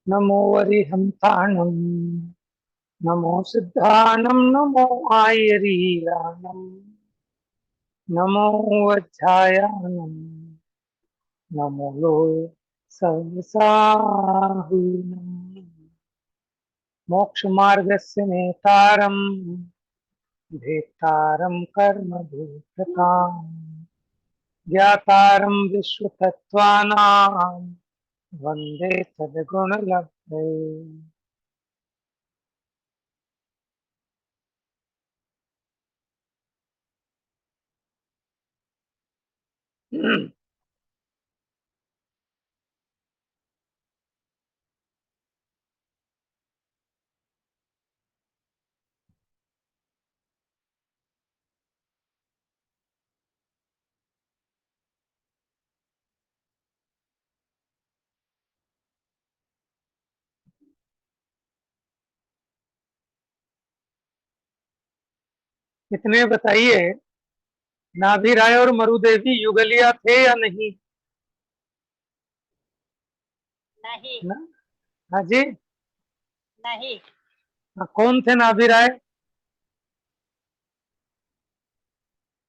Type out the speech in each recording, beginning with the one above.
नमो वरिहंताणं नमो सिद्धानं नमो आयरीराणं नमो वज्रायानं नमो लोय सहसाहुनं मोक्षमार्गस्य नेतारं भेत्तारं कर्मभूतताम् ज्ञातारं विश्वतत्त्वानां वन्दे तद्गुणलब्धये। इतने बताइए, नाभि राय और मरुदेवी युगलिया थे या नहीं? नहीं। ना? हाँ जी। नहीं। हाँ, कौन थे नाभि राय?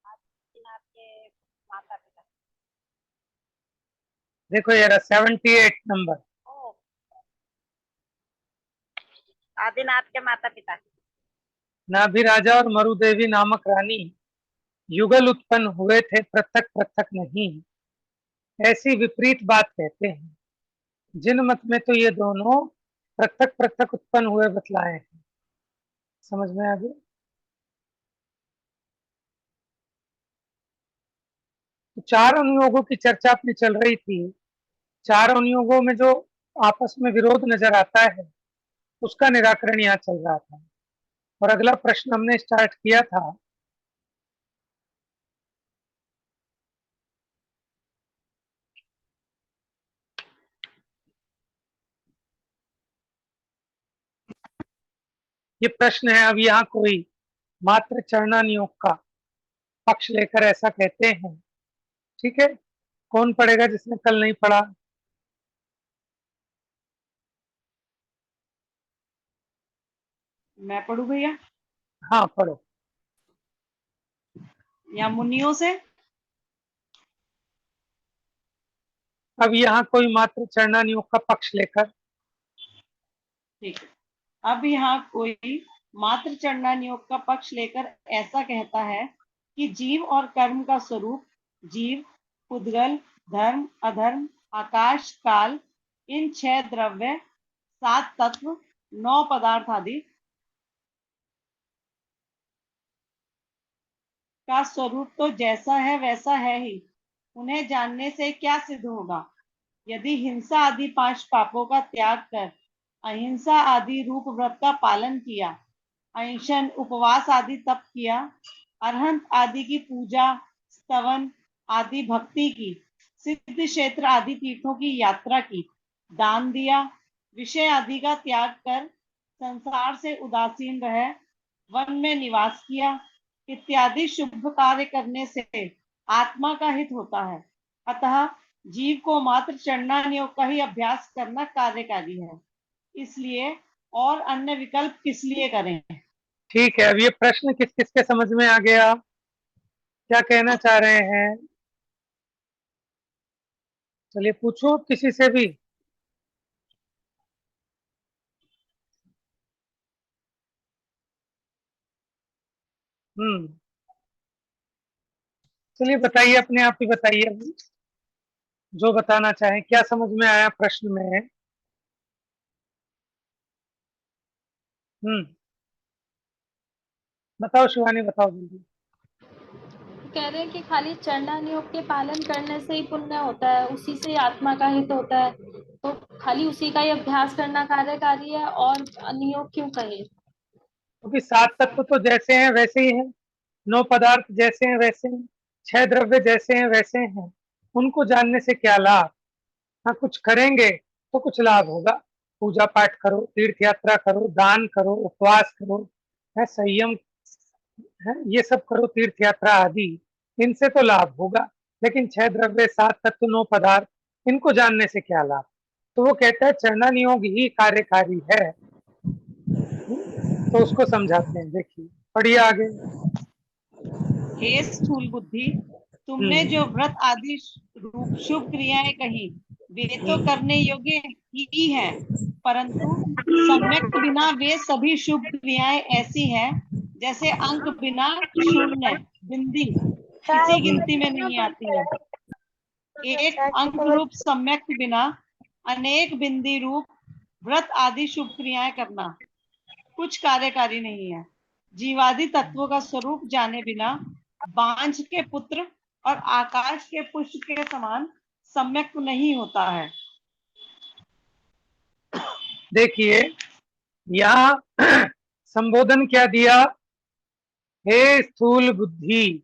आदित्यनाथ के माता पिता। देखो ये रहा 78 नंबर। ओ, आदिनाथ के माता पिता। नाभि राजा और मरुदेवी नामक रानी युगल उत्पन्न हुए थे, पृथक पृथक नहीं। ऐसी विपरीत बात कहते हैं। जिन मत में तो ये दोनों पृथक पृथक उत्पन्न हुए बतलाए हैं। समझ में आ गया? तो चार अनुयोगों की चर्चा अपनी चल रही थी। चार अनुयोगों में जो आपस में विरोध नजर आता है, उसका निराकरण यहाँ चल रहा था। और अगला प्रश्न हमने स्टार्ट किया था, ये प्रश्न है, अब यहाँ कोई मात्र चरणानियोग का पक्ष लेकर ऐसा कहते हैं। ठीक है, कौन पढ़ेगा जिसने कल नहीं पढ़ा? मैं पढ़ू भैया, हाँ पढ़ो। या मुनियों से? अब यहाँ कोई मात्र चरणानियोग का पक्ष लेकर। ठीक है। अब यहाँ कोई मात्र चरणानियोग का पक्ष लेकर ऐसा कहता है कि जीव और कर्म का स्वरूप, जीव, उद्गल, धर्म, अधर्म, आकाश, काल, इन 6 द्रव्य, 7 तत्व, 9 पदार्थ आदि का स्वरूप तो जैसा है वैसा है ही। उन्हें जानने से क्या सिद्ध होगा? यदि हिंसा आदि 5 पापों का त्याग कर अहिंसा आदि रूप व्रत का पालन किया, अहिंसन, उपवास आदि तप किया, अरहंत आदि की पूजा, स्तवन आदि भक्ति की, सिद्ध क्षेत्र आदि तीर्थों की यात्रा की, दान दिया, विषय आदि का त्याग कर संसार से उदासीन रह वन में निवास किया, इत्यादि शुभ कार्य करने से आत्मा का हित होता है। अतः जीव को मात्र चरणानियोग का ही अभ्यास करना कार्यकारी है। इसलिए और अन्य विकल्प किस लिए करें? ठीक है, अब ये प्रश्न किस किस के समझ में आ गया? क्या कहना चाह रहे हैं? चलिए पूछो किसी से भी। चलिए बताइए, अपने आप ही बताइए अभी, जो बताना चाहें। क्या समझ में आया प्रश्न में? हम्म बताओ शिवानी, बताओ जल्दी। कह रहे हैं कि खाली चरना नियोग के पालन करने से ही पुण्य होता है, उसी से ही आत्मा का हित होता है, तो खाली उसी का ही अभ्यास करना कार्यकारी है, और नियोग क्यों कहे? क्योंकि 7 तत्व तो जैसे हैं वैसे ही हैं, 9 पदार्थ जैसे हैं वैसे हैं, 6 द्रव्य जैसे हैं वैसे हैं। उनको जानने से क्या लाभ? हाँ, कुछ करेंगे तो कुछ लाभ होगा। पूजा पाठ करो, तीर्थ यात्रा करो, दान करो, उपवास करो, है संयम, है ये सब करो, तीर्थ यात्रा आदि, इनसे तो लाभ होगा। लेकिन 6 द्रव्य, 7 तत्व, 9 पदार्थ, इनको जानने से क्या लाभ? तो वो कहता है चरणा नियोग ही कार्यकारी है। तो उसको समझाते हैं, देखिए पढ़िए आगे। हे स्थूल बुद्धि, तुमने जो व्रत आदि रूप शुभ क्रियाएं कही वे तो करने योग्य ही हैं, परंतु सम्यक बिना वे सभी शुभ क्रियाएं ऐसी हैं जैसे अंक बिना शून्य बिंदी किसी गिनती में नहीं आती है। एक अंक रूप सम्यक बिना अनेक बिंदी रूप व्रत आदि शुभ क्रियाएं करना कुछ कार्यकारी नहीं है। जीवादि तत्वों का स्वरूप जाने बिना बांझ के पुत्र और आकाश के पुष्प के समान सम्यक नहीं होता है। देखिए यहाँ संबोधन क्या दिया, हे स्थूल बुद्धि।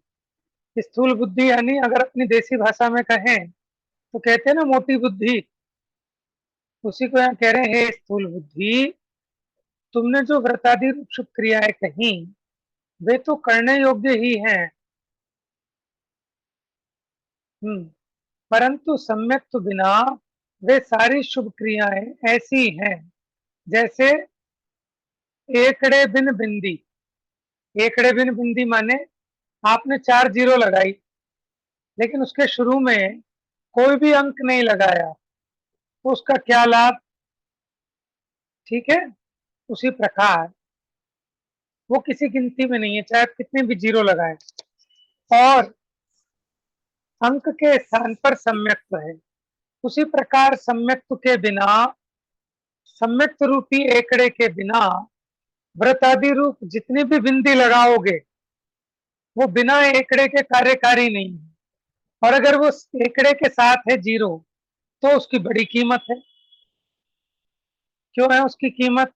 स्थूल बुद्धि यानी अगर अपनी देसी भाषा में कहें तो कहते हैं ना मोटी बुद्धि, उसी को यहाँ कह रहे हैं, हे स्थूल बुद्धि, तुमने जो व्रतादि रूप शुभ क्रियाएं कही वे तो करने योग्य ही हैं, परंतु सम्यक तो बिना वे सारी शुभ क्रियाएं ऐसी हैं जैसे एकड़े बिन बिंदी। एकड़े बिन बिंदी माने आपने 4 जीरो लगाई लेकिन उसके शुरू में कोई भी अंक नहीं लगाया, तो उसका क्या लाभ? ठीक है, उसी प्रकार वो किसी गिनती में नहीं है, चाहे आप कितने भी जीरो लगाएं। और अंक के स्थान पर सम्यक्त्व है, उसी प्रकार सम्यक्त्व के बिना, सम्यक्त्व रूपी एकड़े के बिना व्रतादि रूप जितनी भी बिंदी लगाओगे वो बिना एकड़े के कार्यकारी नहीं है। और अगर वो एकड़े के साथ है जीरो तो उसकी बड़ी कीमत है। क्यों है उसकी कीमत?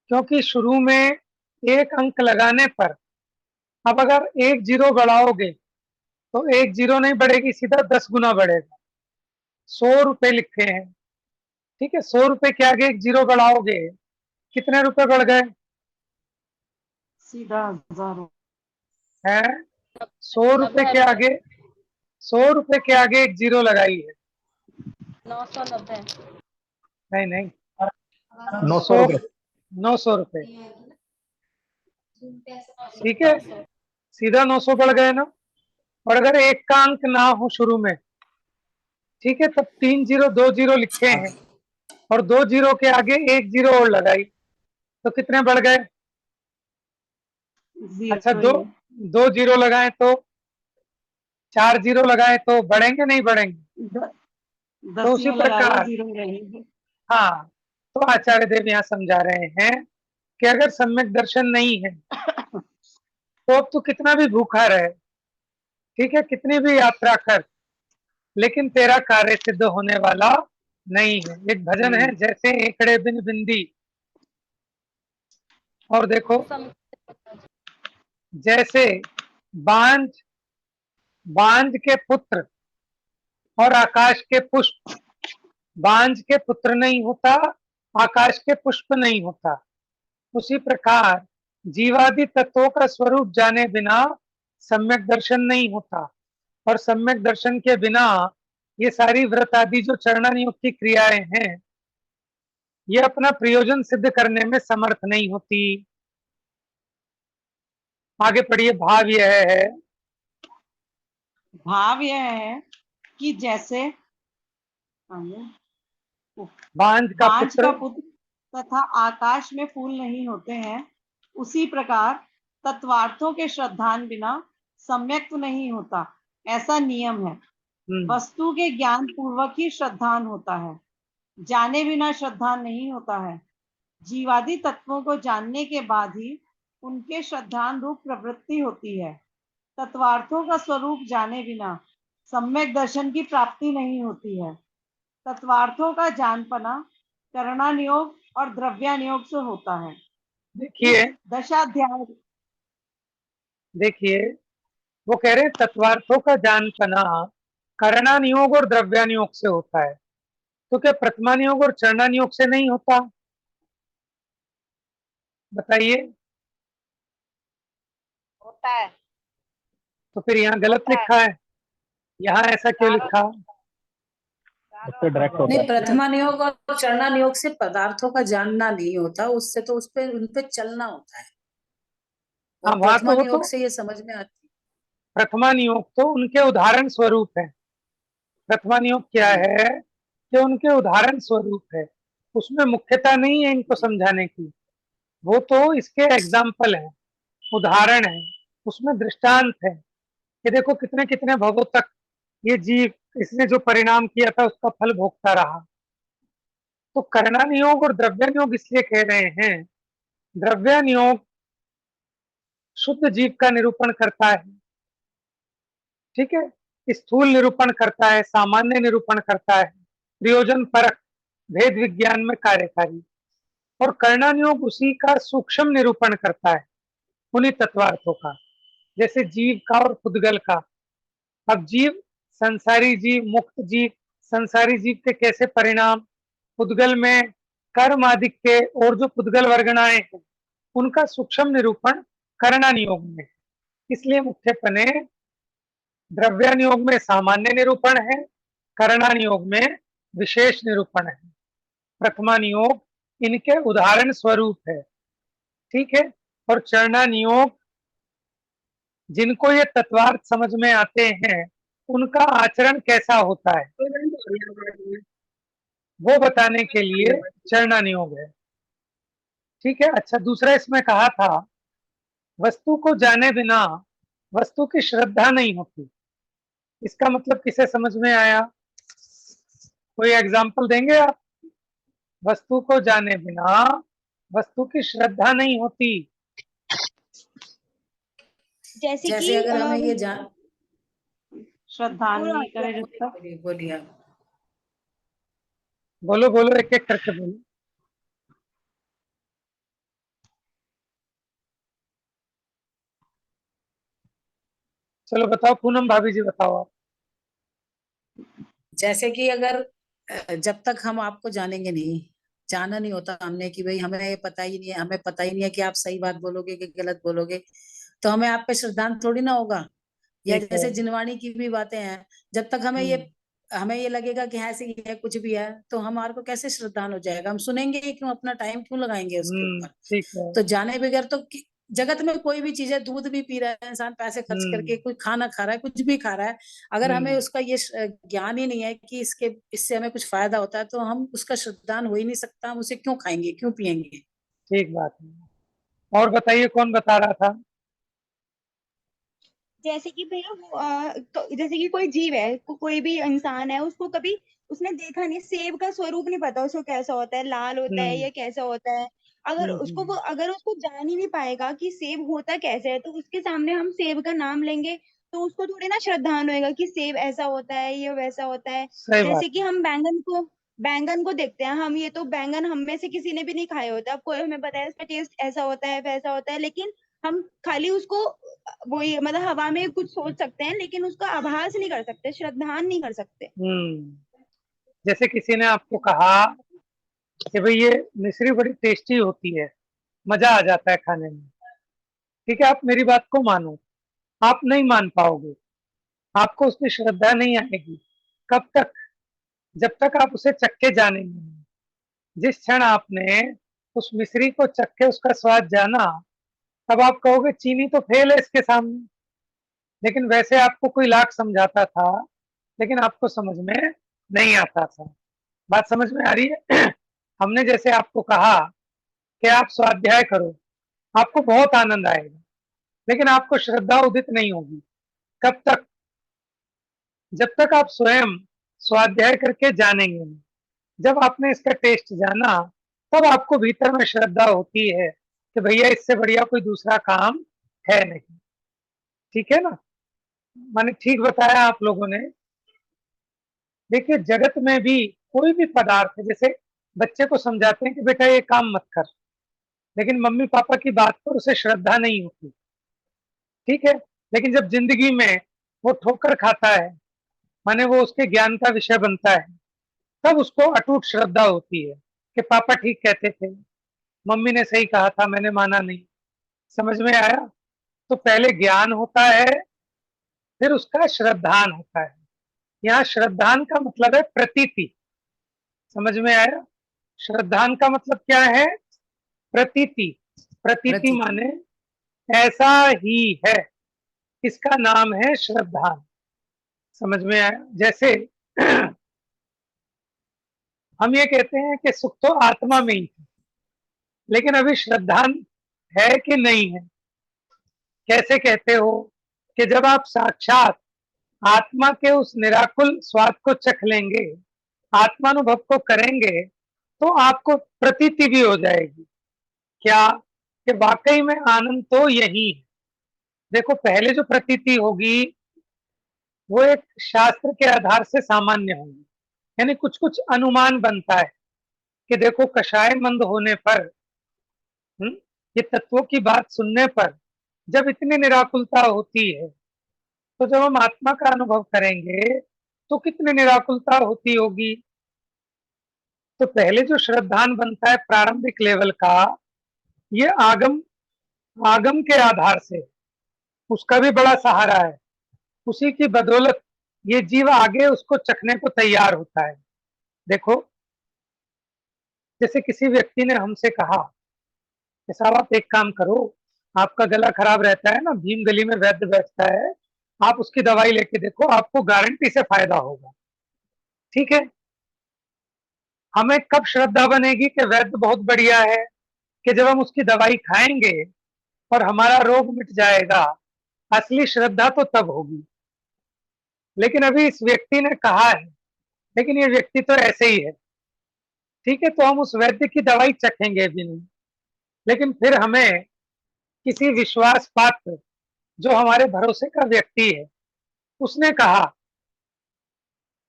क्योंकि शुरू में एक अंक लगाने पर, अब अगर एक जीरो बढ़ाओगे तो एक जीरो नहीं बढ़ेगी, सीधा 10 गुना बढ़ेगा। 100 रुपए लिखे हैं, ठीक है, 100 रुपए के आगे एक जीरो बढ़ाओगे कितने रुपए बढ़ गए? सीधा 1000 है 100 रुपए के आगे, 100 रुपए के आगे एक जीरो लगाई है। 990। नहीं नहीं, 900 रुपए। 900 रुपए, ठीक है, सीधा 900 बढ़ गए ना। और अगर एक का अंक ना हो शुरू में, ठीक है, तब 3 जीरो 2 जीरो लिखे हैं और 2 जीरो के आगे एक जीरो और लगाई तो कितने बढ़ गए? अच्छा, दो जीरो लगाए तो, 4 जीरो लगाए तो बढ़ेंगे नहीं बढ़ेंगे? तो उसी प्रकार, जीरो रहेंगे। हाँ, तो आचार्य देव यहाँ समझा रहे हैं कि अगर सम्यक दर्शन नहीं है तो अब तू कितना भी भूखा रहे, ठीक है, कितनी भी यात्रा कर, लेकिन तेरा कार्य सिद्ध होने वाला नहीं है। एक भजन है, जैसे एकड़े बिन बिंदी, और देखो जैसे बांझ बांझ के पुत्र और आकाश के पुष्प, बांझ के पुत्र नहीं होता, आकाश के पुष्प नहीं होता, उसी प्रकार जीवादि तत्वों का स्वरूप जाने बिना सम्यक दर्शन नहीं होता। और सम्यक दर्शन के बिना ये सारी व्रत आदि जो चरणानियोग की क्रियाएं हैं ये अपना प्रयोजन सिद्ध करने में समर्थ नहीं होती। आगे पढ़िए, भाव यह है, भाव यह है कि जैसे बांझ का पुत्र तथा आकाश में फूल नहीं होते हैं, उसी प्रकार तत्वार्थों के श्रद्धान बिना सम्यक नहीं होता, ऐसा नियम है। वस्तु के ज्ञान पूर्वक ही श्रद्धान होता है, जाने बिना श्रद्धान नहीं होता है। जीवादि तत्वों को जानने के बाद ही उनके श्रद्धान रूप प्रवृत्ति होती है। तत्वार्थों का स्वरूप जाने बिना सम्यक दर्शन की प्राप्ति नहीं होती है। तत्वार्थों का जानपना करणानियोग और द्रव्यानियोग से होता है। देखिए दशाध्याय, देखिए वो कह रहे हैं तत्वार्थों का जानपना करणानियोग और द्रव्यानियोग से होता है, तो क्या प्रथमानियोग और चरणानियोग से नहीं होता? बताइए। होता है। तो फिर यहाँ गलत लिखा है, यहाँ ऐसा क्यों लिखा? उससे डायरेक्ट होता नहीं, है। प्रथमा नियोग और चरना नियोग से पदार्थों का जानना नहीं होता, उससे तो उन पे चलना होता है। हाँ, और वहां प्रथमा तो वो नियोग तो से ये समझ में आती प्रथमा नियोग तो उनके उदाहरण स्वरूप है। प्रथमा नियोग क्या है कि उनके उदाहरण स्वरूप है, उसमें मुख्यता नहीं है इनको समझाने की। वो तो इसके एग्जाम्पल है, उदाहरण है, उसमें दृष्टांत है कि देखो कितने कितने भवों तक ये जीव इसने जो परिणाम किया था उसका फल भोगता रहा। तो कर्णा नियोग और द्रव्य नियोग इसलिए कह रहे हैं, द्रव्य नियोग शुद्ध जीव का निरूपण करता है, ठीक है, स्थूल निरूपण करता है, सामान्य निरूपण करता है, प्रयोजन परक भेद विज्ञान में कार्यकारी। और कर्णानुयोग उसी का सूक्ष्म निरूपण करता है, उन्हीं तत्वार्थों का, जैसे जीव का और पुद्गल का। अब जीव, संसारी जीव, मुक्त जीव, संसारी जीव के कैसे परिणाम, पुद्गल में कर्म आदि के, और जो पुद्गल वर्गणाएं हैं उनका सूक्ष्म निरूपण कर्णानुयोग में। इसलिए मुख्यपने द्रव्यानुयोग में सामान्य निरूपण है, कर्णानुयोग में विशेष निरूपण है, प्रथमानुयोग इनके उदाहरण स्वरूप है, ठीक है। और चरणानुयोग जिनको ये तत्वार्थ समझ में आते हैं उनका आचरण कैसा होता है वो बताने के लिए चरणानुयोग है, ठीक है। अच्छा, दूसरा इसमें कहा था वस्तु को जाने बिना वस्तु की श्रद्धा नहीं होती। इसका मतलब किसे समझ में आया? कोई एग्जाम्पल देंगे आप? वस्तु को जाने बिना वस्तु की श्रद्धा नहीं होती। जैसे अगर हमें ये जान श्रद्धा नहीं करे जब तक। बोलिए आप। बोलो बोलो, एक एक करके बोलो। चलो बताओ, पूनम भाभी जी बताओ आप। जैसे कि अगर जब तक हम आपको जानेंगे नहीं, जाना नहीं होता हमने कि भाई हमें ये पता ही नहीं है, हमें पता ही नहीं है कि आप सही बात बोलोगे कि गलत बोलोगे, तो हमें आप पे श्रद्धांत थोड़ी ना होगा। या ठीक है। जैसे जिनवाणी की भी बातें हैं, जब तक हमें ये लगेगा कि ऐसे ही है, कुछ भी है, तो हमारे को कैसे श्रद्धान हो जाएगा? हम सुनेंगे ही क्यों? अपना टाइम क्यों लगाएंगे उसके ऊपर? ठीक है। तो जाने बगैर तो जगत में कोई भी चीज है, दूध भी पी रहा है इंसान पैसे खर्च करके, कोई खाना खा रहा है, कुछ भी खा रहा है, अगर हमें उसका ये ज्ञान ही नहीं है कि इससे हमें कुछ फायदा होता है, तो हम उसका श्रद्धान हो ही नहीं सकता। हम उसे क्यों खाएंगे, क्यों पिएंगे? ठीक बात है। और बताइए, कौन बता रहा था? जैसे कि भैया जैसे कि कोई जीव है, कोई भी इंसान है, उसको कभी उसने देखा नहीं, सेब का स्वरूप नहीं पता उसको कैसा होता है, लाल होता है या कैसा होता है। अगर उसको जान ही नहीं पाएगा कि सेब होता कैसे है, तो उसके सामने हम सेब का नाम लेंगे तो उसको थोड़ी ना श्रद्धान होएगा कि सेब ऐसा होता है, ये वैसा होता है। सही बात। जैसे कि हम बैंगन को देखते हैं, हम ये तो बैंगन हम में से किसी ने भी नहीं खाए होता, अब कोई हमें बताया इसका टेस्ट ऐसा होता है वैसा होता है, लेकिन हम खाली उसको वही मतलब हवा में कुछ सोच सकते हैं, लेकिन उसका आभास नहीं कर सकते, श्रद्धान नहीं कर सकते। जैसे किसी ने आपको कहा कि भाई ये मिश्री बड़ी टेस्टी होती है, मजा आ जाता है खाने में, ठीक है, आप मेरी बात को मानो, आप नहीं मान पाओगे, आपको उसकी श्रद्धा नहीं आएगी। कब तक? जब तक आप उसे चक्के जानेंगे नहीं। जिस क्षण आपने उस मिश्री को चक्के उसका स्वाद जाना, तब आप कहोगे चीनी तो फेल है इसके सामने। लेकिन वैसे आपको कोई लाख समझाता था, लेकिन आपको समझ में नहीं आता था। बात समझ में आ रही है? हमने जैसे आपको कहा कि आप स्वाध्याय करो, आपको बहुत आनंद आएगा, लेकिन आपको श्रद्धा उदित नहीं होगी। कब तक? जब तक आप स्वयं स्वाध्याय करके जानेंगे नहीं। जब आपने इसका टेस्ट जाना, तब आपको भीतर में श्रद्धा होती है कि भैया इससे बढ़िया कोई दूसरा काम है नहीं, ठीक है ना? मैंने ठीक बताया आप लोगों ने। देखिए, जगत में भी कोई भी पदार्थ है, जैसे बच्चे को समझाते हैं कि बेटा ये काम मत कर, लेकिन मम्मी पापा की बात पर उसे श्रद्धा नहीं होती, ठीक है। लेकिन जब जिंदगी में वो ठोकर खाता है, माने वो उसके ज्ञान का विषय बनता है, तब उसको अटूट श्रद्धा होती है कि पापा ठीक कहते थे, मम्मी ने सही कहा था, मैंने माना नहीं। समझ में आया? तो पहले ज्ञान होता है, फिर उसका श्रद्धान होता है। यहाँ श्रद्धान का मतलब है प्रतीति। समझ में आया? श्रद्धान का मतलब क्या है? प्रतीति। प्रतीति प्रतीति। माने ऐसा ही है, इसका नाम है श्रद्धान। समझ में आया? जैसे हम ये कहते हैं कि सुख तो आत्मा में ही है, लेकिन अभी श्रद्धान है कि नहीं है? कैसे कहते हो? कि जब आप साक्षात आत्मा के उस निराकुल स्वाद को चख लेंगे, आत्मानुभव को करेंगे, तो आपको प्रतीति भी हो जाएगी। क्या? कि वाकई में आनंद तो यही है। देखो, पहले जो प्रतीति होगी वो एक शास्त्र के आधार से सामान्य होगी, यानी कुछ कुछ अनुमान बनता है कि देखो कषाय मंद होने पर, ये तत्वों की बात सुनने पर जब इतनी निराकुलता होती है, तो जब हम आत्मा का अनुभव करेंगे तो कितनी निराकुलता होती होगी। तो पहले जो श्रद्धान बनता है प्रारंभिक लेवल का, ये आगम आगम के आधार से, उसका भी बड़ा सहारा है। उसी की बदौलत ये जीव आगे उसको चखने को तैयार होता है। देखो, जैसे किसी व्यक्ति ने हमसे कहा कि साहब आप एक काम करो, आपका गला खराब रहता है ना, भीम गली में वैद्य बैठता है, आप उसकी दवाई लेके देखो, आपको गारंटी से फायदा होगा। ठीक है, हमें कब श्रद्धा बनेगी कि वैद्य बहुत बढ़िया है? कि जब हम उसकी दवाई खाएंगे और हमारा रोग मिट जाएगा। असली श्रद्धा तो तब होगी। लेकिन अभी इस व्यक्ति ने कहा है, लेकिन ये व्यक्ति तो ऐसे ही है। ठीक है, तो हम उस वैद्य की दवाई चखेंगे भी नहीं, लेकिन फिर हमें किसी विश्वास पात्र, जो हमारे भरोसे का व्यक्ति है, उसने कहा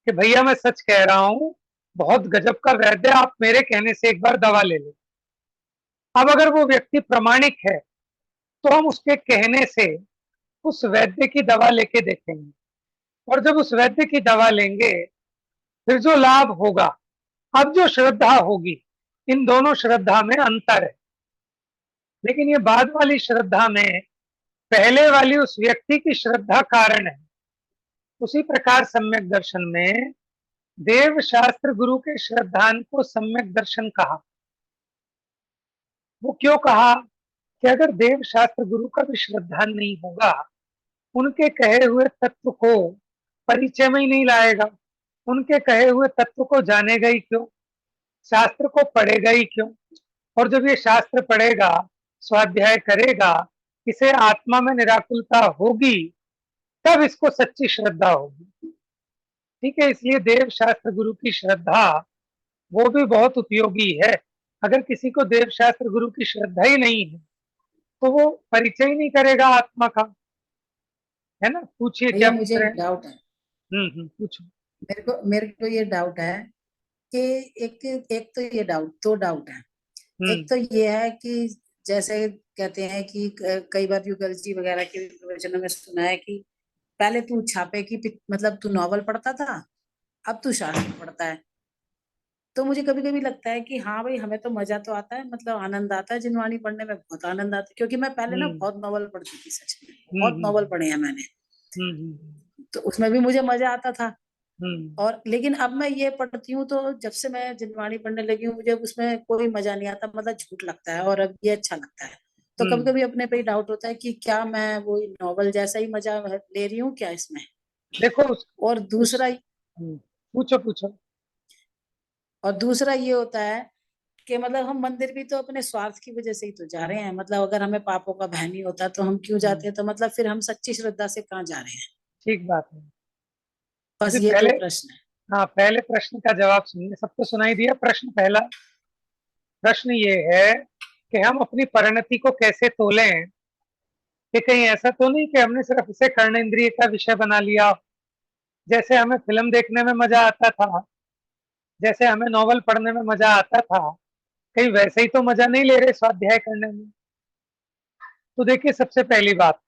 कि भैया मैं सच कह रहा हूं, बहुत गजब का वैद्य, आप मेरे कहने से एक बार दवा ले लो। अब अगर वो व्यक्ति प्रामाणिक है, तो हम उसके कहने से उस वैद्य की दवा लेके देखेंगे, और जब उस वैद्य की दवा लेंगे, फिर जो लाभ होगा, अब जो श्रद्धा होगी, इन दोनों श्रद्धा में अंतर है। लेकिन ये बाद वाली श्रद्धा में पहले वाली उस व्यक्ति की श्रद्धा कारण है। उसी प्रकार सम्यक दर्शन में देव शास्त्र गुरु के श्रद्धान को सम्यक दर्शन कहा। वो क्यों कहा? कि अगर देव शास्त्र गुरु का भी श्रद्धान नहीं होगा, उनके कहे हुए तत्व को परिचय में ही नहीं लाएगा, उनके कहे हुए तत्व को जानेगा ही क्यों, शास्त्र को पढ़ेगा ही क्यों? और जब ये शास्त्र पढ़ेगा, स्वाध्याय करेगा, इसे आत्मा में निराकुलता होगी, तब इसको सच्ची श्रद्धा होगी। ठीक है, इसलिए देव शास्त्र गुरु की श्रद्धा वो भी बहुत उपयोगी है। अगर किसी को देव शास्त्र गुरु की श्रद्धा ही नहीं है, तो वो परिचय ही नहीं करेगा आत्मा का, है ना? पूछिए क्या भैया पूछ मुझे रहे एक हैं? डाउट है। पूछो। मेरे को ये डाउट है कि एक एक तो ये डाउट, दो डाउट है। एक हम्म तो ये है कि जैसे कहते हैं कि कई बार युगल जी वगैरह के प्रवचनों में सुना है कि पहले तू छापे की मतलब तू नॉवल पढ़ता था, अब तू शास्त्र पढ़ता है। तो मुझे कभी कभी लगता है कि हाँ भाई, हमें तो मजा तो आता है, मतलब आनंद आता है जिनवाणी पढ़ने में, बहुत आनंद आता है। क्योंकि मैं पहले ना हम्म बहुत नॉवल पढ़ती थी, सच में हम्म बहुत नॉवल हम्म पढ़े हैं मैंने। हम्म तो उसमें भी मुझे मजा आता था। हम्म और लेकिन अब मैं ये पढ़ती हूँ, तो जब से मैं जिनवाणी पढ़ने लगी हूँ, मुझे उसमें कोई मजा नहीं आता, मतलब झूठ लगता है, और अब ये अच्छा लगता है। तो कभी हम्म। कभी अपने पे ही डाउट होता है कि क्या मैं वो नॉवल जैसा ही मजा ले रही हूँ क्या इसमें। देखो और उस दूसरा पूछो पूछो। और दूसरा ये होता है कि मतलब हम मंदिर भी तो अपने स्वार्थ की वजह से ही तो जा रहे हैं। मतलब अगर हमें पापों का भय नहीं होता तो हम क्यों जाते हैं? तो मतलब फिर हम सच्ची श्रद्धा से कहाँ जा रहे हैं? ठीक बात है। बस अभी ये पहले, दो प्रश्न है। हाँ, पहले प्रश्न का जवाब सुनिए, सबको सुनाई दिया प्रश्न? पहला प्रश्न ये है कि हम अपनी परिणति को कैसे तोलें, कि कहीं ऐसा तो नहीं कि हमने सिर्फ इसे कर्ण इंद्रिय का विषय बना लिया। जैसे हमें फिल्म देखने में मजा आता था, जैसे हमें नॉवल पढ़ने में मजा आता था, कहीं वैसे ही तो मजा नहीं ले रहे स्वाध्याय करने में। तो देखिए, सबसे पहली बात,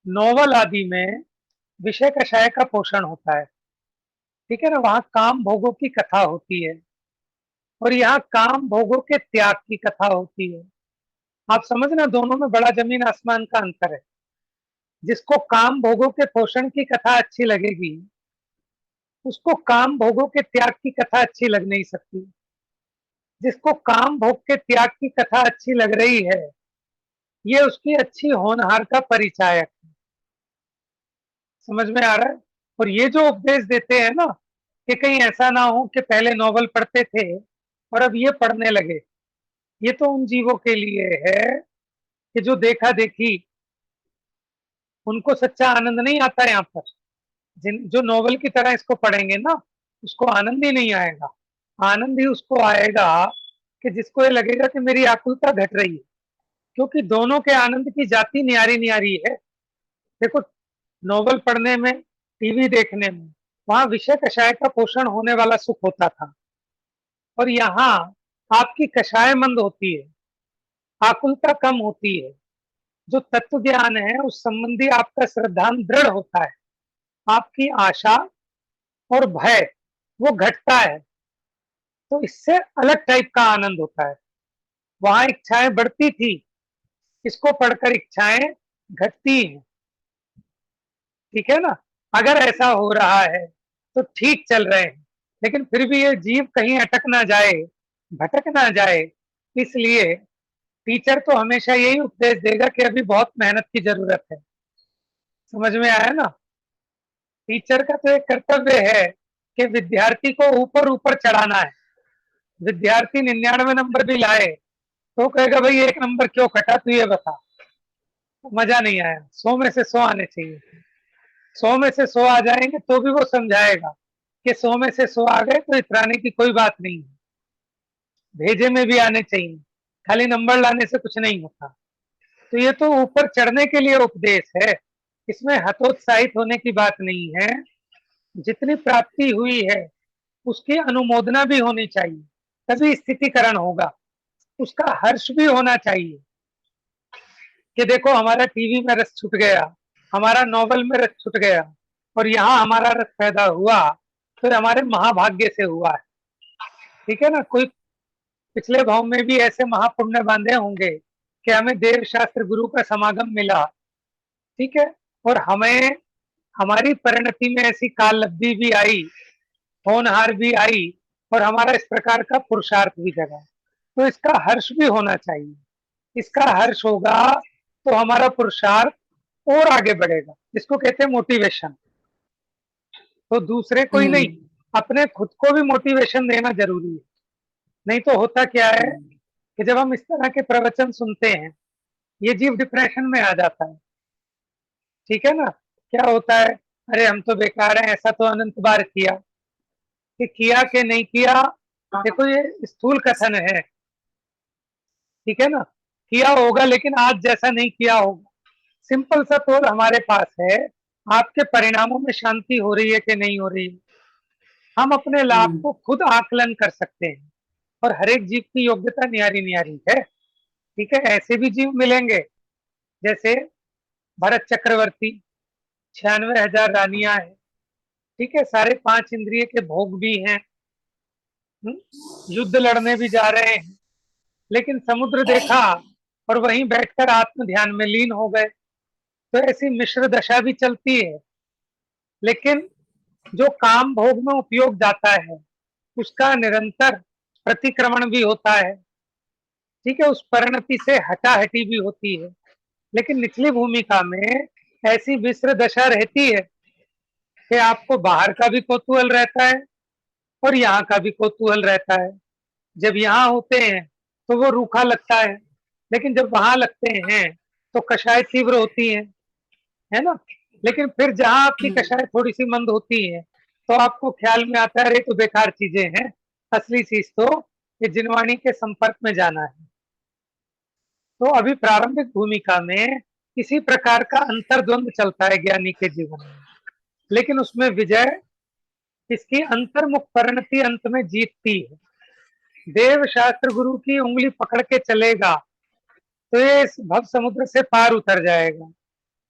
नॉवल आदि में विषय कषाय का पोषण होता है। ठीक है ना? वहां काम भोगों की कथा होती है, और यहाँ काम भोगों के त्याग की कथा होती है। आप समझना, दोनों में बड़ा जमीन आसमान का अंतर है। जिसको काम भोगों के पोषण की कथा अच्छी लगेगी, उसको काम भोगों के त्याग की कथा अच्छी लग नहीं सकती। जिसको काम भोग के त्याग की कथा अच्छी लग रही है, ये उसकी अच्छी होनहार का परिचायक है। समझ में आ रहा है? और ये जो उपदेश देते हैं ना, कि कहीं ऐसा ना हो कि पहले नॉवल पढ़ते थे और अब ये पढ़ने लगे, ये तो उन जीवों के लिए है कि जो देखा देखी, उनको सच्चा आनंद नहीं आता यहाँ पर। जो नॉवल की तरह इसको पढ़ेंगे ना, उसको आनंद ही नहीं आएगा। आनंद ही उसको आएगा कि जिसको ये लगेगा कि मेरी आकुलता घट रही है, क्योंकि दोनों के आनंद की जाति न्यारी न्यारी है। देखो, नॉवल पढ़ने में, टीवी देखने में, वहां विषय कषाय का पोषण होने वाला सुख होता था, और यहाँ आपकी कषाय मंद होती है, आकुलता कम होती है। जो तत्व ज्ञान है उस संबंधी आपका श्रद्धान दृढ़ होता है, आपकी आशा और भय वो घटता है, तो इससे अलग टाइप का आनंद होता है। वहां इच्छाएं बढ़ती थी, इसको पढ़कर इच्छाएं घटती हैं। ठीक है ना? अगर ऐसा हो रहा है तो ठीक चल रहे हैं, लेकिन फिर भी ये जीव कहीं अटक ना जाए, भटक ना जाए, इसलिए टीचर तो हमेशा यही उपदेश देगा कि अभी बहुत मेहनत की जरूरत है। समझ में आया ना? टीचर का तो एक कर्तव्य है कि विद्यार्थी को ऊपर ऊपर चढ़ाना है। विद्यार्थी 99 नंबर भी लाए तो कहेगा भाई 1 नंबर क्यों कटा, तू ये बता। मजा नहीं आया। 100 में से 100 आने चाहिए। 100 में से 100 आ जाएंगे तो भी वो समझाएगा कि 100 में से 100 आ गए तो इतराने की कोई बात नहीं है, भेजे में भी आने चाहिए, खाली नंबर लाने से कुछ नहीं होता। तो ये तो ऊपर चढ़ने के लिए उपदेश है, इसमें हतोत्साहित होने की बात नहीं है। जितनी प्राप्ति हुई है उसकी अनुमोदना भी होनी चाहिए, तभी स्थितिकरण होगा। उसका हर्ष भी होना चाहिए कि देखो हमारा टीवी में रस छूट गया, हमारा नॉवल में रस छूट गया, और यहाँ हमारा रस पैदा हुआ तो हमारे महाभाग्य से हुआ है। ठीक है ना? कोई पिछले भाव में भी ऐसे महापुण्य बांधे होंगे कि हमें देव शास्त्र गुरु का समागम मिला। ठीक है? और हमें हमारी परिणति में ऐसी काल लब्धि भी आई, होनहार भी आई, और हमारा इस प्रकार का पुरुषार्थ भी जगा, तो इसका हर्ष भी होना चाहिए। इसका हर्ष होगा तो हमारा पुरुषार्थ और आगे बढ़ेगा, जिसको कहते हैं मोटिवेशन। तो दूसरे कोई नहीं, अपने खुद को भी मोटिवेशन देना जरूरी है। नहीं तो होता क्या है कि जब हम इस तरह के प्रवचन सुनते हैं, ये जीव डिप्रेशन में आ जाता है। ठीक है ना? क्या होता है, अरे हम तो बेकार हैं, ऐसा तो अनंत बार किया, कि किया कि नहीं किया। देखो ये स्थूल कथन है, ठीक है ना? किया होगा लेकिन आज जैसा नहीं किया होगा। सिंपल सा तौर हमारे पास है, आपके परिणामों में शांति हो रही है कि नहीं हो रही है। हम अपने लाभ को खुद आकलन कर सकते हैं, और हर एक जीव की योग्यता न्यारी न्यारी है। ठीक है? ऐसे भी जीव मिलेंगे जैसे भरत चक्रवर्ती, 96,000 रानियां हैं। ठीक है? सारे 5 इंद्रिय के भोग भी हैं, युद्ध लड़ने भी जा रहे हैं, लेकिन समुद्र देखा और वहीं बैठकर आत्म ध्यान में लीन हो गए। तो ऐसी मिश्र दशा भी चलती है। लेकिन जो काम भोग में उपयोग जाता है उसका निरंतर प्रतिक्रमण भी होता है। ठीक है? उस परिणति से हटाहटी भी होती है, लेकिन निचली भूमिका में ऐसी मिश्र दशा रहती है कि आपको बाहर का भी कौतूहल रहता है और यहाँ का भी कौतूहल रहता है। जब यहाँ होते हैं तो वो रूखा लगता है, लेकिन जब वहां लगते हैं तो कषाय तीव्र होती है ना? लेकिन फिर जहां आपकी कषाय थोड़ी सी मंद होती है तो आपको ख्याल में आता है अरे तो बेकार चीजें हैं, असली चीज तो ये जिनवाणी के संपर्क में जाना है। तो अभी प्रारंभिक भूमिका में किसी प्रकार का अंतर्द्वंद चलता है ज्ञानी के जीवन में, लेकिन उसमें विजय इसकी अंतर्मुख परिणति अंत में जीतती है। देव शास्त्र गुरु की उंगली पकड़ के चलेगा तो ये इस भव समुद्र से पार उतर जाएगा,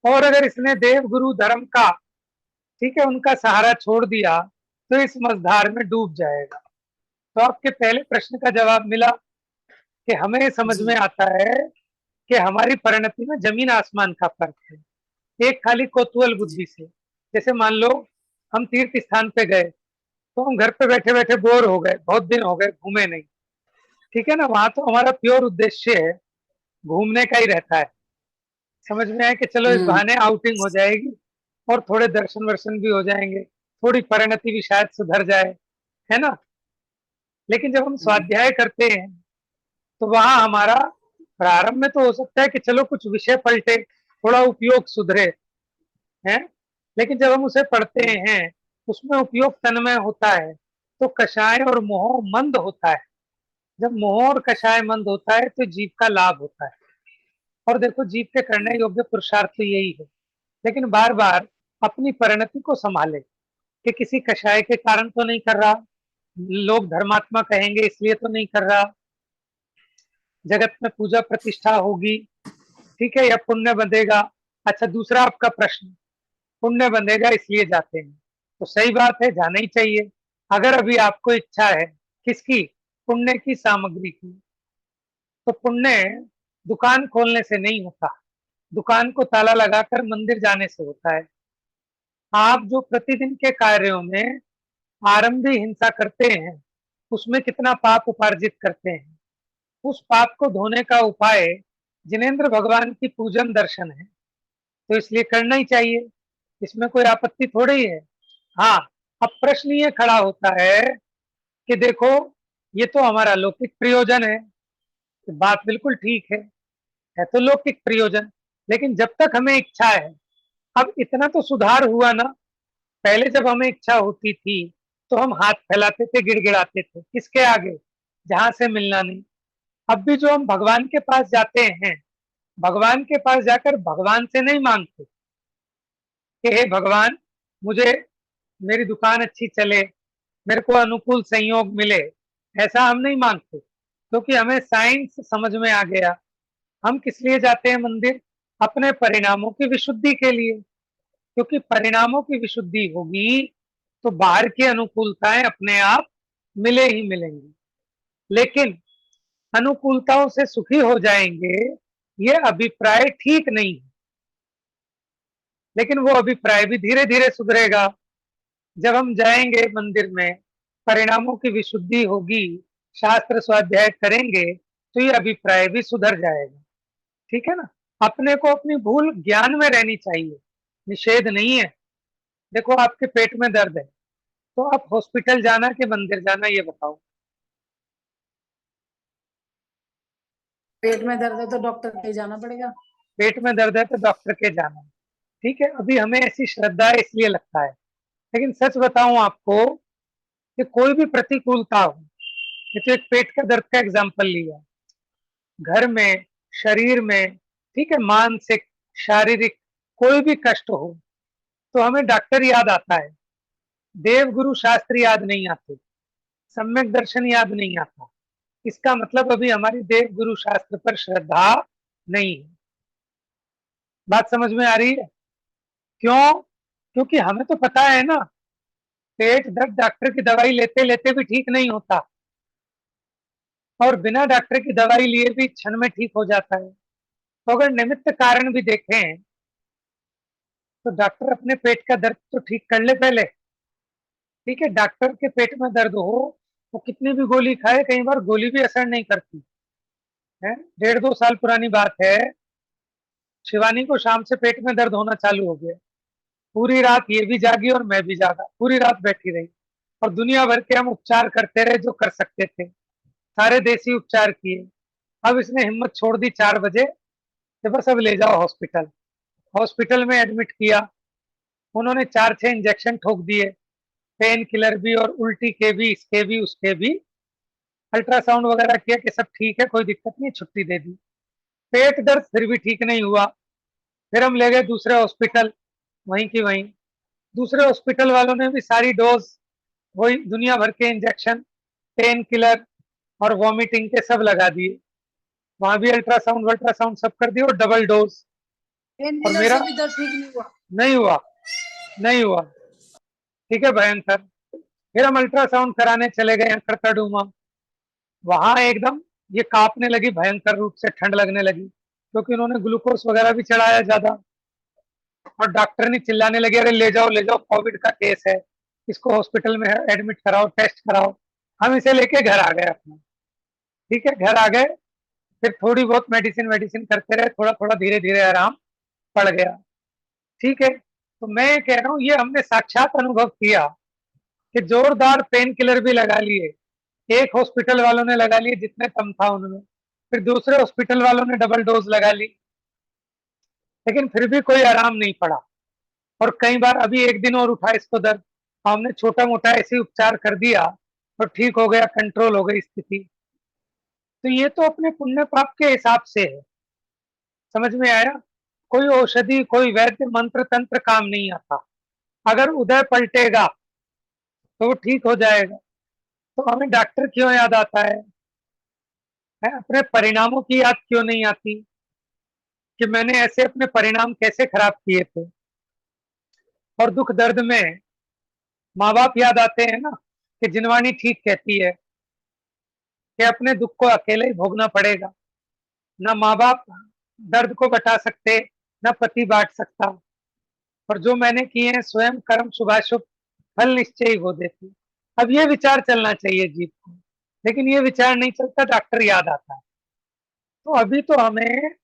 और अगर इसने देव गुरु धर्म का, ठीक है, उनका सहारा छोड़ दिया तो इस मझधार में डूब जाएगा। तो आपके पहले प्रश्न का जवाब मिला कि हमें समझ में आता है कि हमारी परिणति में जमीन आसमान का फर्क है। एक खाली कौतूहल बुद्धि से, जैसे मान लो हम तीर्थ स्थान पे गए तो हम घर पे बैठे बैठे बोर हो गए, बहुत दिन हो गए घूमे नहीं, ठीक है ना। वहां तो हमारा प्योर उद्देश्य है घूमने का ही रहता है। समझ में आया कि चलो इस बहाने आउटिंग हो जाएगी और थोड़े दर्शन वर्शन भी हो जाएंगे, थोड़ी परिणति भी शायद सुधर जाए, है ना। लेकिन जब हम स्वाध्याय करते हैं तो वहां हमारा प्रारंभ में तो हो सकता है कि चलो कुछ विषय पलटे, थोड़ा उपयोग सुधरे, है। लेकिन जब हम उसे पढ़ते हैं उसमें उपयोग तन्मय होता है, तो कषाय और मोह मंद होता है। जब मोह और कषाय मंद होता है तो जीव का लाभ होता है। और देखो, जीव के करने योग्य पुरुषार्थ तो यही है, लेकिन बार बार अपनी परिणति को संभाले कि किसी कषाय के कारण तो नहीं कर रहा, लोग धर्मात्मा कहेंगे इसलिए तो नहीं कर रहा, जगत में पूजा प्रतिष्ठा होगी, ठीक है, या पुण्य बंधेगा। अच्छा, दूसरा आपका प्रश्न, पुण्य बंधेगा इसलिए जाते हैं, तो सही बात है, जाना ही चाहिए। अगर अभी आपको इच्छा है किसकी, पुण्य की सामग्री की, तो पुण्य दुकान खोलने से नहीं होता, दुकान को ताला लगाकर मंदिर जाने से होता है। आप जो प्रतिदिन के कार्यों में आरंभी हिंसा करते हैं उसमें कितना पाप उपार्जित करते हैं, उस पाप को धोने का उपाय जिनेंद्र भगवान की पूजन दर्शन है, तो इसलिए करना ही चाहिए, इसमें कोई आपत्ति थोड़ी है। हाँ, अब प्रश्न ये खड़ा होता है कि देखो ये तो हमारा लौकिक प्रयोजन है, तो बात बिल्कुल ठीक है तो लौकिक प्रयोजन, लेकिन जब तक हमें इच्छा है, अब इतना तो सुधार हुआ ना। पहले जब हमें इच्छा होती थी तो हम हाथ फैलाते थे, गिड़गिड़ाते थे, किसके आगे, जहां से मिलना नहीं। अब भी जो हम भगवान के पास जाते हैं, भगवान के पास जाकर भगवान से नहीं मांगते कि हे भगवान मुझे मेरी दुकान अच्छी चले, मेरे को अनुकूल संयोग मिले, ऐसा हम नहीं मांगते, क्योंकि हमें साइंस समझ में आ गया। हम किस लिए जाते हैं मंदिर, अपने परिणामों की विशुद्धि के लिए, क्योंकि परिणामों की विशुद्धि होगी तो बाहर की अनुकूलताएं अपने आप मिले ही मिलेंगी। लेकिन अनुकूलताओं से सुखी हो जाएंगे, ये अभिप्राय ठीक नहीं है, लेकिन वो अभिप्राय भी धीरे धीरे सुधरेगा। जब हम जाएंगे मंदिर में, परिणामों की विशुद्धि होगी, शास्त्र स्वाध्याय करेंगे, तो ये अभिप्राय भी सुधर जाएगा, ठीक है ना। अपने को अपनी भूल ज्ञान में रहनी चाहिए, निषेध नहीं है। देखो आपके पेट में दर्द है तो आप हॉस्पिटल जाना कि मंदिर जाना, ये बताओ। पेट में दर्द है तो डॉक्टर के जाना पड़ेगा। पेट में दर्द है तो डॉक्टर के जाना, ठीक है। अभी हमें ऐसी श्रद्धा है इसलिए लगता है, लेकिन सच बताऊं आपको कि कोई भी प्रतिकूलता हो, ये तो एक पेट का दर्द का एग्जाम्पल लिया, घर में, शरीर में, ठीक है, मानसिक, शारीरिक कोई भी कष्ट हो तो हमें डॉक्टर याद आता है, देव गुरु शास्त्र याद नहीं आते, सम्यक दर्शन याद नहीं आता। इसका मतलब अभी हमारी देव गुरु शास्त्र पर श्रद्धा नहीं है। बात समझ में आ रही है? क्यों? क्योंकि हमें तो पता है ना, पेट दर्द डॉक्टर की दवाई लेते लेते भी ठीक नहीं होता, और बिना डॉक्टर की दवाई लिए भी क्षण में ठीक हो जाता है। तो अगर निमित्त कारण भी देखें तो डॉक्टर अपने पेट का दर्द तो ठीक कर ले पहले, ठीक है। डॉक्टर के पेट में दर्द हो, वो कितनी भी गोली खाए, कई बार गोली भी असर नहीं करती है। 1.5-2 साल पुरानी बात है, शिवानी को शाम से पेट में दर्द होना चालू हो गया, पूरी रात ये भी जागी और मैं भी जागा, पूरी रात बैठी रही, और दुनिया भर के हम उपचार करते रहे जो कर सकते थे, सारे देसी उपचार किए। अब इसने हिम्मत छोड़ दी 4 बजे कि बस अब ले जाओ हॉस्पिटल। हॉस्पिटल में एडमिट किया, उन्होंने 4-6 इंजेक्शन ठोक दिए, पेन किलर भी और उल्टी के भी, इसके भी उसके भी। अल्ट्रासाउंड वगैरह किया कि सब ठीक है, कोई दिक्कत नहीं, छुट्टी दे दी। पेट दर्द फिर भी ठीक नहीं हुआ, फिर हम ले गए दूसरे हॉस्पिटल, वहीं की वहीं। दूसरे हॉस्पिटल वालों ने भी सारी डोज, वही दुनिया भर के इंजेक्शन, पेन किलर और वॉमिटिंग के सब लगा दिए, वहां भी अल्ट्रासाउंड सब कर दिए और डबल डोज। पेन और किलर मेरा से भी दर्द ठीक नहीं हुआ। नहीं हुआ, नहीं हुआ, ठीक है, भयंकर। फिर हम अल्ट्रासाउंड कराने चले गए करकड़ूमा, वहां एकदम ये कांपने लगी भयंकर रूप से, ठंड लगने लगी, क्योंकि उन्होंने ग्लूकोज वगैरह भी चढ़ाया ज्यादा। और डॉक्टर ने चिल्लाने लगे, अरे ले जाओ ले जाओ, कोविड का केस है। इसको हॉस्पिटल में एडमिट कराओ, टेस्ट कराओ। हम इसे लेके घर आ गए अपना, ठीक है, घर आ गए, फिर थोड़ी बहुत मेडिसिन वेडिसिन करते रहे, थोड़ा थोड़ा धीरे धीरे आराम पड़ गया, ठीक है। तो मैं कह रहा हूँ ये हमने साक्षात अनुभव किया कि जोरदार पेन किलर भी लगा लिए, एक हॉस्पिटल वालों ने लगा लिए जितने कम था उनमें, फिर दूसरे हॉस्पिटल वालों ने डबल डोज लगा ली, लेकिन फिर भी कोई आराम नहीं पड़ा। और कई बार अभी एक दिन और उठा इसको दर्द, हमने छोटा मोटा ऐसे उपचार कर दिया और ठीक हो गया, कंट्रोल हो गई स्थिति। तो ये तो अपने पुण्य पाप के हिसाब से है, समझ में आया। कोई औषधि, कोई वैद्य मंत्र तंत्र काम नहीं आता। अगर उदय पलटेगा तो वो ठीक हो जाएगा। तो हमें डॉक्टर क्यों याद आता है? अपने परिणामों की याद क्यों नहीं आती कि मैंने ऐसे अपने परिणाम कैसे खराब किए थे। और दुख दर्द में माँ बाप याद आते हैं ना, कि जिनवानी ठीक कहती है कि अपने दुख को अकेले ही भोगना पड़ेगा, ना माँ बाप दर्द को बता सकते, ना पति बांट सकता। और जो मैंने किए हैं स्वयं कर्म शुभाशुभ फल निश्चय ही वो देती। अब ये विचार चलना चाहिए जीव को, लेकिन ये विचार नहीं चलता, डॉक्टर याद आता है। तो अभी तो हमें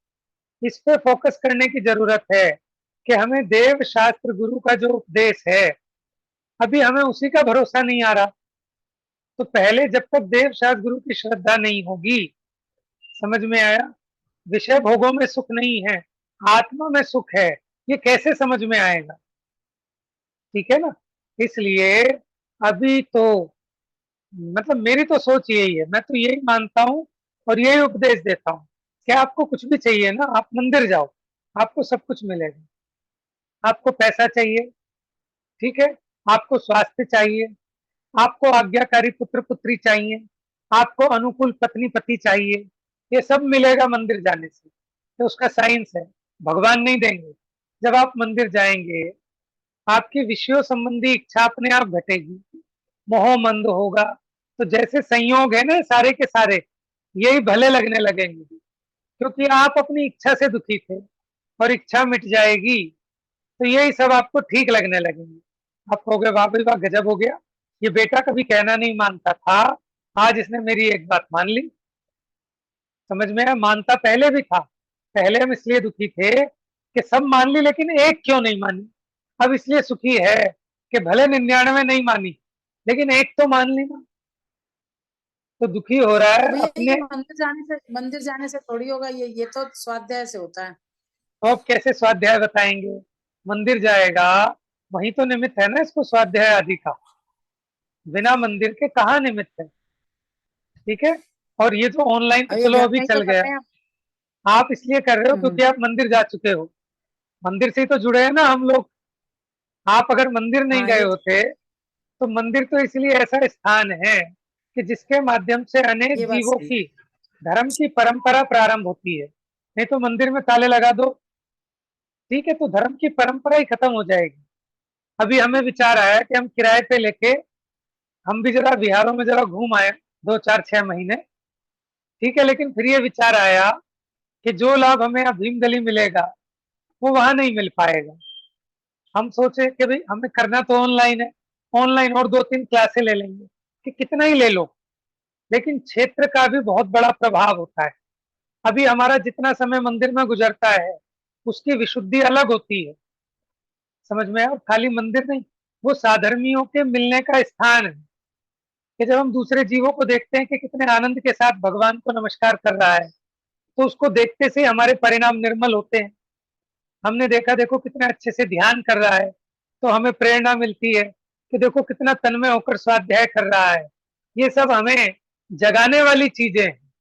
इस पे फोकस करने की जरूरत है कि हमें देव शास्त्र गुरु का जो उपदेश है, अभी हमें उसी का भरोसा नहीं आ रहा। तो पहले जब तक देव शास्त्र गुरु की श्रद्धा नहीं होगी, समझ में आया, विषय भोगों में सुख नहीं है, आत्मा में सुख है, ये कैसे समझ में आएगा? ठीक है ना। इसलिए अभी तो मतलब मेरी तो सोच यही है, मैं तो यही मानता हूँ और यही उपदेश देता हूँ कि आपको कुछ भी चाहिए ना, आप मंदिर जाओ, आपको सब कुछ मिलेगा। आपको पैसा चाहिए, ठीक है, आपको स्वास्थ्य चाहिए, आपको आज्ञाकारी पुत्र पुत्री चाहिए, आपको अनुकूल पत्नी पति चाहिए, ये सब मिलेगा मंदिर जाने से। तो उसका साइंस है, भगवान नहीं देंगे। जब आप मंदिर जाएंगे, आपकी विषयों संबंधी इच्छा अपने आप घटेगी, मोह मंद होगा। तो जैसे संयोग है ना सारे के सारे, यही भले लगने लगेंगे, क्योंकि आप अपनी इच्छा से दुखी थे और इच्छा मिट जाएगी तो यही सब आपको ठीक लगने लगेंगे। आप कहोगे वाह भाई वाह, गजब हो गया, ये बेटा कभी कहना नहीं मानता था, आज इसने मेरी एक बात मान ली। समझ में आया, मानता पहले भी था, पहले हम इसलिए दुखी थे कि सब मान ली लेकिन एक क्यों नहीं मानी। अब इसलिए सुखी है कि भले 99 नहीं मानी लेकिन एक तो मान ली ना, तो दुखी हो रहा तो है भैया अपने। ये मंदिर जाने से थोड़ी होगा, ये तो स्वाध्याय से होता है। तो अब कैसे स्वाध्याय बताएंगे? मंदिर जाएगा, वही तो निमित्त है ना इसको स्वाध्याय आदि का, बिना मंदिर के कहाँ निमित्त है, ठीक है। और ये जो ऑनलाइन तो अब ये चलो घर अभी में ही चल तो गया, करते हैं। आप इसलिए कर रहे हो हम्म। क्योंकि आप मंदिर जा चुके हो, मंदिर से ही तो जुड़े हैं ना हम लोग। आप अगर मंदिर नहीं हाँ गए ये होते तो मंदिर तो इसलिए ऐसा स्थान है कि जिसके माध्यम से अनेक ये बात जीवों सही। की धर्म की परंपरा प्रारंभ होती है। नहीं तो मंदिर में ताले लगा दो, ठीक है, तो धर्म की परंपरा ही खत्म हो जाएगी। अभी हमें विचार आया कि हम किराए पे लेके हम भी जरा बिहारों में जरा घूम आए, 2 4 6 महीने, ठीक है। लेकिन फिर ये विचार आया कि जो लाभ हमें यहाँ भीम गली मिलेगा वो वहां नहीं मिल पाएगा। हम सोचे कि भाई हमें करना तो ऑनलाइन है, ऑनलाइन और 2 3 क्लासें ले लेंगे, कि कितना ही ले लो, लेकिन क्षेत्र का भी बहुत बड़ा प्रभाव होता है। अभी हमारा जितना समय मंदिर में गुजरता है उसकी विशुद्धि अलग होती है, समझ में आया। और खाली मंदिर नहीं, वो साधर्मियों के मिलने का स्थान है, कि जब हम दूसरे जीवों को देखते हैं कि कितने आनंद के साथ भगवान को नमस्कार कर रहा है, तो उसको देखते से हमारे परिणाम निर्मल होते हैं। हमने देखा देखो कितने अच्छे से ध्यान कर रहा है, तो हमें प्रेरणा मिलती है कि देखो कितना तन्मय होकर स्वाध्याय कर रहा है। ये सब हमें जगाने वाली चीजें हैं,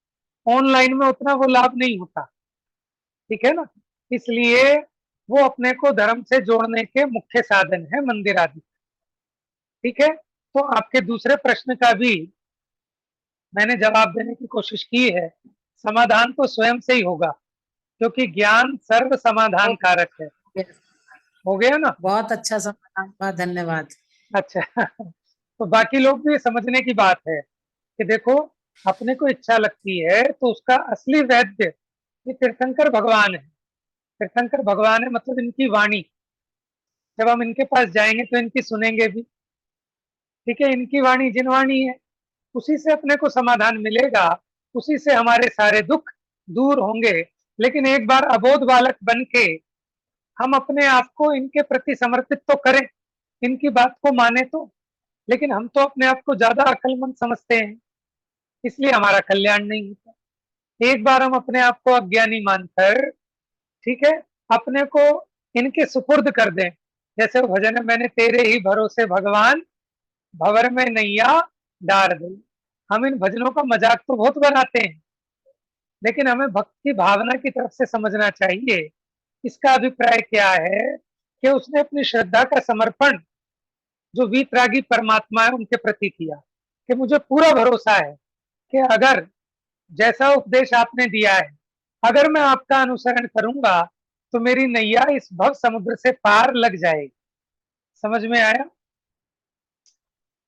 ऑनलाइन में उतना वो लाभ नहीं होता, ठीक है ना। इसलिए वो अपने को धर्म से जोड़ने के मुख्य साधन है मंदिर आदि, ठीक है। तो आपके दूसरे प्रश्न का भी मैंने जवाब देने की कोशिश की है। समाधान तो स्वयं से ही होगा, क्योंकि ज्ञान सर्व समाधान कारक है। हो गया ना? बहुत अच्छा समाधान हुआ, धन्यवाद। अच्छा तो बाकी लोग भी समझने की बात है कि देखो, अपने को इच्छा लगती है तो उसका असली वैद्य ये तीर्थंकर भगवान है। तीर्थंकर भगवान है मतलब इनकी वाणी, जब हम इनके पास जाएंगे तो इनकी सुनेंगे भी, ठीक है, इनकी वाणी जिनवाणी है, उसी से अपने को समाधान मिलेगा, उसी से हमारे सारे दुख दूर होंगे। लेकिन एक बार अबोध बालक बन के हम अपने आप को इनके प्रति समर्पित तो करें, इनकी बात को माने तो, लेकिन हम तो अपने आप को ज्यादा अक्लमंद समझते हैं, इसलिए हमारा कल्याण नहीं होता। एक बार हम अपने आप को अज्ञानी मानकर, ठीक है, अपने को इनके सुपुर्द कर दें। जैसे वो भजन है, मैंने तेरे ही भरोसे भगवान भंवर में नैया डार दी। हम इन भजनों का मजाक तो बहुत बनाते हैं, लेकिन हमें भक्ति भावना की तरफ से समझना चाहिए। इसका अभिप्राय क्या है कि उसने अपनी श्रद्धा का समर्पण जो वीतरागी परमात्मा है उनके प्रति किया, कि मुझे पूरा भरोसा है कि अगर जैसा उपदेश आपने दिया है, अगर मैं आपका अनुसरण करूंगा तो मेरी नैया इस भव समुद्र से पार लग जाएगी। समझ में आया?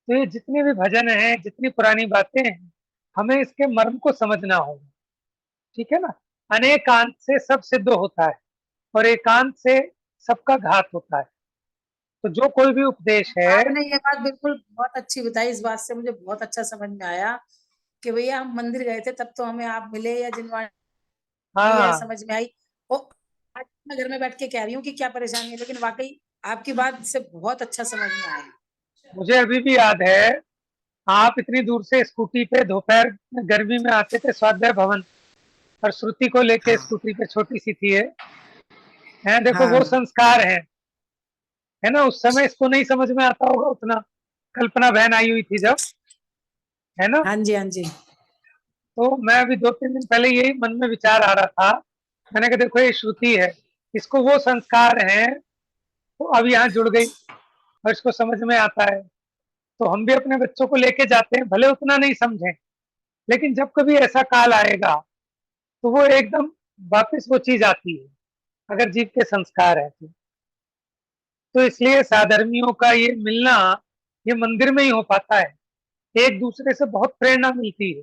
तो ये जितने भी भजन हैं, जितनी पुरानी बातें हैं, हमें इसके मर्म को समझना होगा, ठीक है ना। अनेकांत से सब सिद्ध होता है और एकांत से सबका घात होता है। तो जो कोई भी उपदेश है, आपने ये बात बिल्कुल बहुत अच्छी बताई। इस बात से मुझे बहुत अच्छा समझ में आया कि भैया हम मंदिर गए थे तब तो हमें आप मिले या जिनवाणी है, हाँ, समझ में आई। और आज मैं घर में बैठ के कह रही हूँ कि क्या परेशानी है, लेकिन वाकई आपकी बात से बहुत अच्छा समझ में आया। मुझे अभी भी याद है, आप इतनी दूर से स्कूटी पे दोपहर गर्मी में आते थे स्वाध्याय भवन, और श्रुति को लेके स्कूटी पे छोटी सी थी है, देखो वो हाँ संस्कार है ना। उस समय इसको नहीं समझ में आता होगा उतना, कल्पना बहन आई हुई थी जब, है ना। हाँ जी, हाँ जी। तो मैं अभी 2-3 दिन पहले यही मन में विचार आ रहा था, मैंने कहा देखो ये श्रुति है, इसको वो संस्कार है तो अब यहाँ जुड़ गई और इसको समझ में आता है। तो हम भी अपने बच्चों को लेके जाते हैं, भले उतना नहीं समझें, लेकिन जब कभी ऐसा काल आएगा तो वो एकदम वापस वो चीज आती है, अगर जीव के संस्कार है तो इसलिए साधर्मियों का ये मिलना, ये मंदिर में ही हो पाता है। एक दूसरे से बहुत प्रेरणा मिलती है,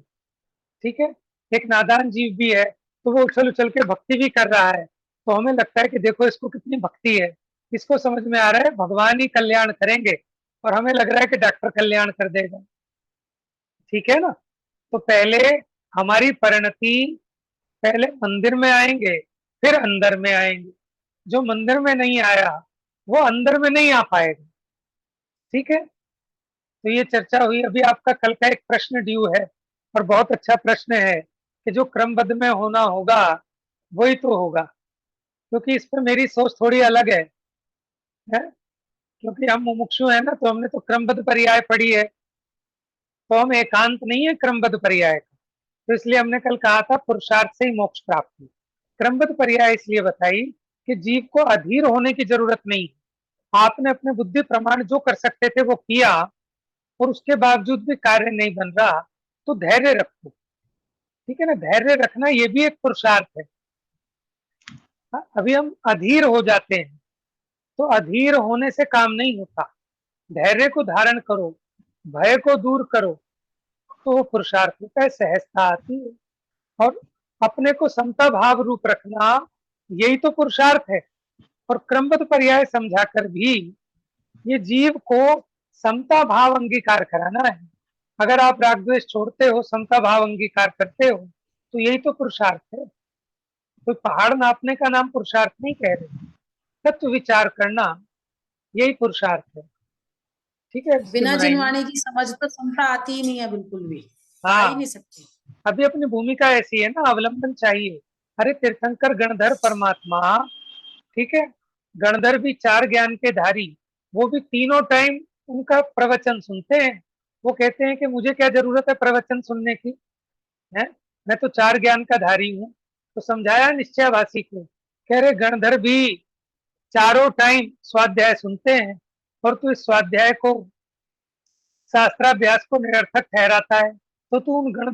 ठीक है। एक नादान जीव भी है तो वो उछल उछल के भक्ति भी कर रहा है, तो हमें लगता है कि देखो इसको कितनी भक्ति है, इसको समझ में आ रहा है भगवान ही कल्याण करेंगे, और हमें लग रहा है कि डॉक्टर कल्याण कर देगा, ठीक है ना। तो पहले हमारी परिणति, पहले मंदिर में आएंगे फिर अंदर में आएंगे। जो मंदिर में नहीं आया वो अंदर में नहीं आ पाएगा, ठीक है। तो ये चर्चा हुई। अभी आपका कल का एक प्रश्न ड्यू है, और बहुत अच्छा प्रश्न है कि जो क्रमबद्ध में होना होगा वही तो होगा, क्योंकि इस पर मेरी सोच थोड़ी अलग है? क्योंकि हम मुमुक्षु है ना, तो हमने तो क्रमबद्ध पर्याय पढ़ी है, तो हम एकांत नहीं है क्रमबद्ध पर्याय का। तो इसलिए हमने कल कहा था पुरुषार्थ से ही मोक्ष प्राप्त हुई। क्रमबद्ध पर्याय इसलिए बताई कि जीव को अधीर होने की जरूरत नहीं। आपने अपने बुद्धि प्रमाण जो कर सकते थे वो किया, और उसके बावजूद भी कार्य नहीं बन रहा, तो धैर्य रखो, ठीक है ना। धैर्य रखना ये भी एक पुरुषार्थ है। अभी हम अधीर हो जाते हैं, तो अधीर होने से काम नहीं होता। धैर्य को धारण करो, भय को दूर करो, तो वो पुरुषार्थ होता है, सहजता आती है। और अपने को समता भाव रूप रखना, यही तो पुरुषार्थ है। और क्रमबद्ध पर्याय समझाकर भी ये जीव को समता भाव अंगीकार कराना है। अगर आप राग द्वेष छोड़ते हो, समता भाव अंगीकार करते हो, तो यही तो पुरुषार्थ है। कोई पहाड़ नापने का नाम पुरुषार्थ नहीं कह रहे, तत्व विचार करना यही पुरुषार्थ है, ठीक है। इसकी बिना बुराई नहीं। जिनवाणी की समझ तो समता आती ही नहीं है, बिल्कुल भी आ ही हाँ, नहीं सकती। अभी अपनी भूमिका ऐसी है ना, अवलंबन चाहिए। अरे तीर्थंकर गणधर परमात्मा, ठीक है, गणधर भी 4 ज्ञान के धारी, वो भी तीनों टाइम उनका प्रवचन सुनते हैं। वो कहते हैं कि मुझे क्या जरूरत है प्रवचन सुनने की, है, मैं तो 4 ज्ञान का धारी हूँ। तो समझाया निश्चयवासी को, कह रहे गणधर भी चारों टाइम स्वाध्याय सुनते हैं, और तू इस स्वाध्याय को, शास्त्राभ्यास को निरर्थक ठहराता है, तो तू उन गण